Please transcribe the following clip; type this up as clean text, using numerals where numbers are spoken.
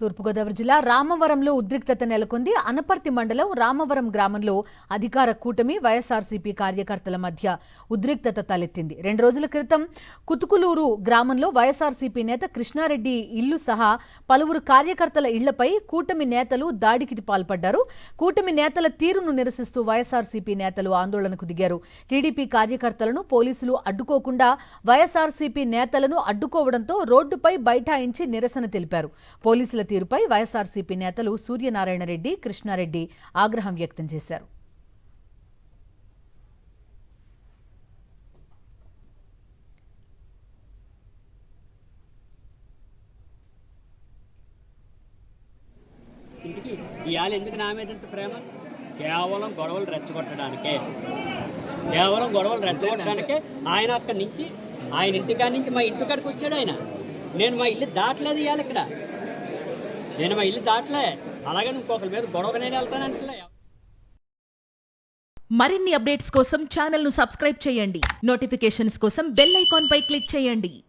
తూర్పుగోదావరి జిల్లా రామవరంలో ఉద్రిక్తత నెలకొంది. అనపర్తి మండలం రామవరం గ్రామంలో అధికార కూటమి వైఎస్ఆర్సీపీ కార్యకర్తల మధ్య ఉద్రిక్తత తలెత్తింది. 2 రోజుల క్రితం కుతుకులూరు గ్రామంలో వైఎస్ఆర్సీపీ నేత కృష్ణారెడ్డి ఇల్లు సహా పలువురు కార్యకర్తల ఇళ్లపై కూటమి నేతలు దాడికి పాల్పడ్డారు. కూటమి నేతల తీరును నిరసిస్తూ వైఎస్ఆర్సీపీ నేతలు ఆందోళనకు దిగారు. టీడీపీ కార్యకర్తలను పోలీసులు అడ్డుకోకుండా వైఎస్ఆర్సీపీ నేతలను అడ్డుకోవడంతో రోడ్డుపై బైఠాయించి నిరసన తెలిపారు. పోలీసుల తీరుపై వైఎస్ఆర్సీపీ నేతలు సూర్యనారాయణ రెడ్డి, కృష్ణారెడ్డి ఆగ్రహం వ్యక్తం చేశారు. ఇంటికి ఇవాళ ఎందుకు నా మీద ఇంత ప్రేమ? కేవలం గొడవలు రెచ్చగొట్టడానికే ఆయన అక్కడి నుంచి ఆయన ఇంటికాడి నుంచి మా ఇంటికాడికి వచ్చాడు. నేను మా ఇల్లు దాటలేదు. ఇవాళ ఇక్కడ నేను మా ఇల్లు దాటలే. అలాగే ఇంకొకరి మీద గొడవ నేను వెళ్తానంటే. మరిన్ని అప్డేట్స్ కోసం ఛానల్ ను సబ్స్క్రైబ్ చేయండి. నోటిఫికేషన్స్ కోసం బెల్ ఐకాన్ పై క్లిక్ చేయండి.